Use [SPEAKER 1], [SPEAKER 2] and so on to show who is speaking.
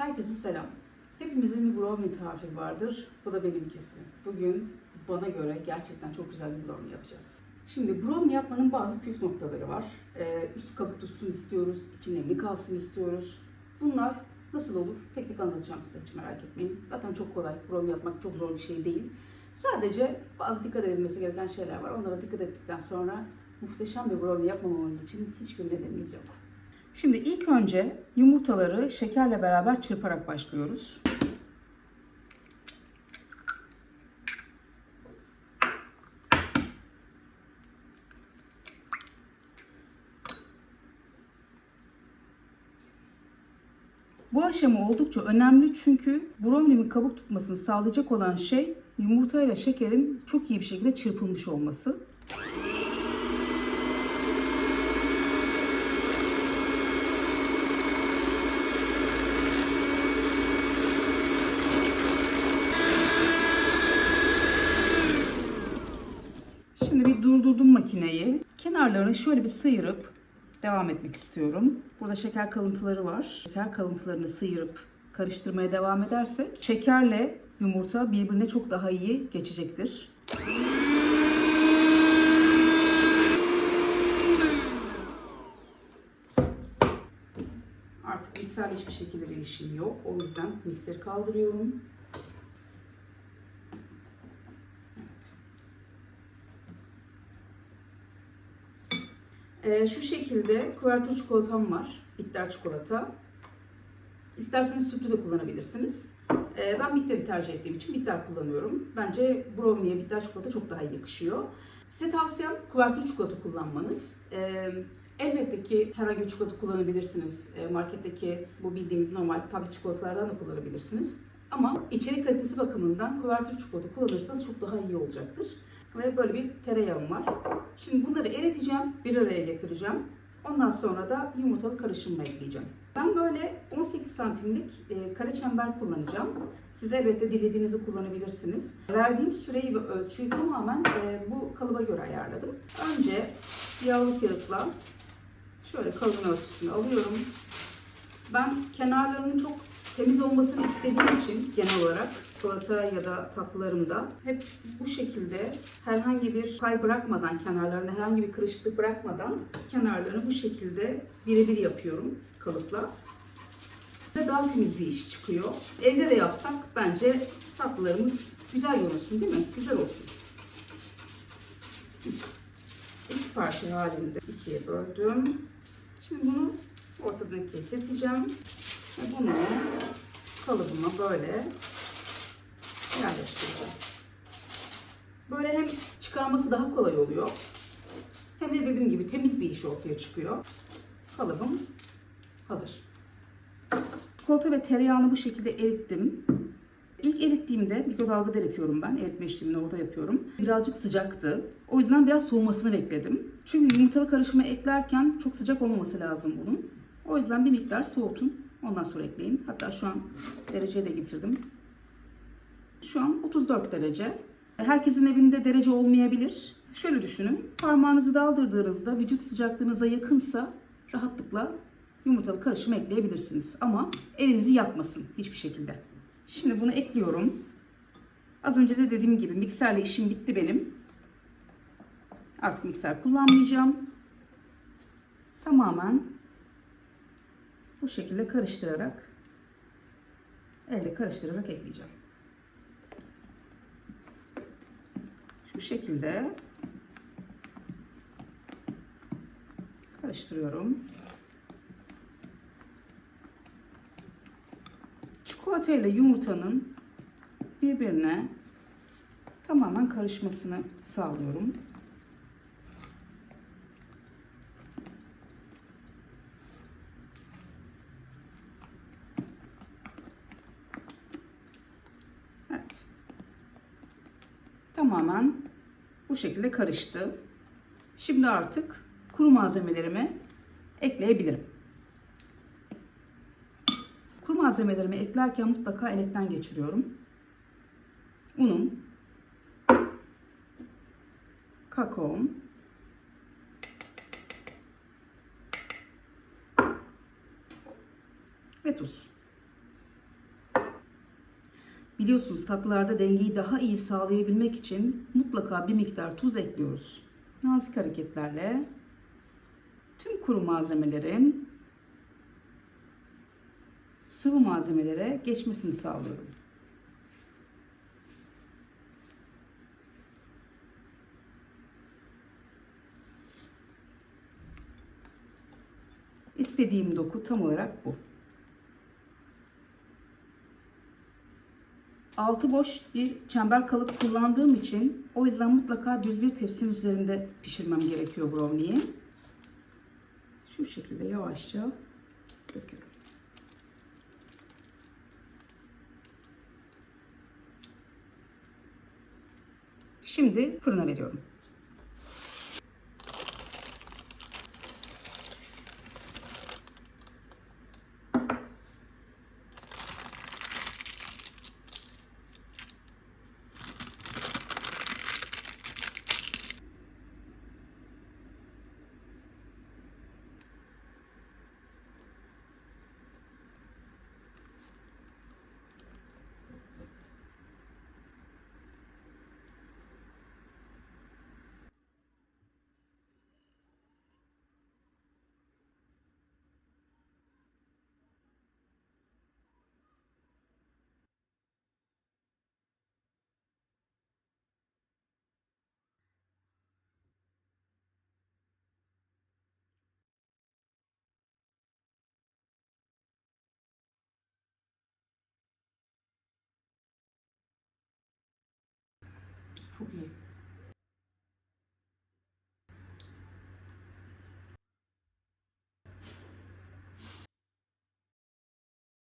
[SPEAKER 1] Herkese selam. Hepimizin bir brownie tarifi vardır. Bu da benimkisi. Bugün bana göre gerçekten çok güzel bir brownie yapacağız. Şimdi brownie yapmanın bazı püf noktaları var. Üst kabuk tutsun istiyoruz, içi nemli kalsın istiyoruz. Bunlar nasıl olur? Tek tek anlatacağım size, hiç merak etmeyin. Zaten çok kolay. Brownie yapmak çok zor bir şey değil. Sadece bazı dikkat edilmesi gereken şeyler var. Onlara dikkat ettikten sonra muhteşem bir brownie yapmamamız için hiçbir nedenimiz yok. Şimdi ilk önce yumurtaları şekerle beraber çırparak başlıyoruz. Bu aşama oldukça önemli çünkü brownie'nin kabuk tutmasını sağlayacak olan şey yumurtayla şekerin çok iyi bir şekilde çırpılmış olması. Şimdi bir durdurdum makineyi. Kenarlarını şöyle bir sıyırıp devam etmek istiyorum. Burada şeker kalıntıları var. Şeker kalıntılarını sıyırıp karıştırmaya devam edersek şekerle yumurta birbirine çok daha iyi geçecektir. Artık mikserle hiçbir şekilde bir işim yok. O yüzden mikseri kaldırıyorum. Şu şekilde kuvertür çikolatam var. Bitter çikolata. İsterseniz sütlü de kullanabilirsiniz. Ben bitteri tercih ettiğim için bitter kullanıyorum. Bence brownie'ye bitter çikolata çok daha iyi yakışıyor. Size tavsiyem kuvertür çikolata kullanmanız. Elbette ki herhangi bir çikolata kullanabilirsiniz. Marketteki bu bildiğimiz normal tablet çikolatalardan da kullanabilirsiniz. Ama içerik kalitesi bakımından kuvertür çikolata kullanırsanız çok daha iyi olacaktır. Ve böyle bir tereyağım var. Şimdi bunları eriteceğim, bir araya getireceğim. Ondan sonra da yumurtalı karışımı ekleyeceğim. Ben böyle 18 santimlik kare çember kullanacağım. Siz elbette dilediğinizi kullanabilirsiniz. Verdiğim süreyi ve ölçüyü tamamen bu kalıba göre ayarladım. Önce yağlı kağıtla şöyle kalıbın ölçüsünü alıyorum. Ben kenarlarının çok temiz olmasını istediğim için genel olarak çikolata ya da tatlılarımda hep bu şekilde herhangi bir pay bırakmadan, kenarlarına herhangi bir kırışıklık bırakmadan kenarlarını bu şekilde birebir yapıyorum kalıpla. Ve daha temiz bir iş çıkıyor. Evde de yapsak bence tatlılarımız güzel yorulsun, değil mi? Güzel olsun. İki parça halinde ikiye böldüm. Şimdi bunu ortadan ikiye keseceğim. Ve bunu kalıbıma böyle yerleştireceğim. Böyle hem çıkarması daha kolay oluyor. Hem de dediğim gibi temiz bir iş ortaya çıkıyor. Kalıbım hazır. Çikolata ve tereyağını bu şekilde erittim. İlk erittiğimde mikrodalgada eritiyorum ben. Eritme işlemini orada yapıyorum. Birazcık sıcaktı. O yüzden biraz soğumasını bekledim. Çünkü yumurtalı karışımı eklerken çok sıcak olmaması lazım bunun. O yüzden bir miktar soğutun. Ondan sonra ekleyin. Hatta şu an dereceye de getirdim. Şu an 34 derece. Herkesin evinde derece olmayabilir. Şöyle düşünün. Parmağınızı daldırdığınızda vücut sıcaklığınıza yakınsa rahatlıkla yumurtalı karışımı ekleyebilirsiniz. Ama elinizi yakmasın hiçbir şekilde. Şimdi bunu ekliyorum. Az önce de dediğim gibi mikserle işim bitti benim. Artık mikser kullanmayacağım. Tamamen bu şekilde karıştırarak, elde karıştırarak ekleyeceğim. Şu şekilde karıştırıyorum. Çikolata ile yumurtanın birbirine tamamen karışmasını sağlıyorum. Evet. Tamamen bu şekilde karıştı. Şimdi artık kuru malzemelerimi ekleyebilirim. Kuru malzemelerimi eklerken mutlaka elekten geçiriyorum. Unum, kakaom, ve tuz. Biliyorsunuz tatlılarda dengeyi daha iyi sağlayabilmek için mutlaka bir miktar tuz ekliyoruz. Nazik hareketlerle tüm kuru malzemelerin sıvı malzemelere geçmesini sağlıyorum. İstediğim doku tam olarak bu. Altı boş bir çember kalıp kullandığım için o yüzden mutlaka düz bir tepsinin üzerinde pişirmem gerekiyor brownie'yi. Şu şekilde yavaşça döküyorum. Şimdi fırına veriyorum.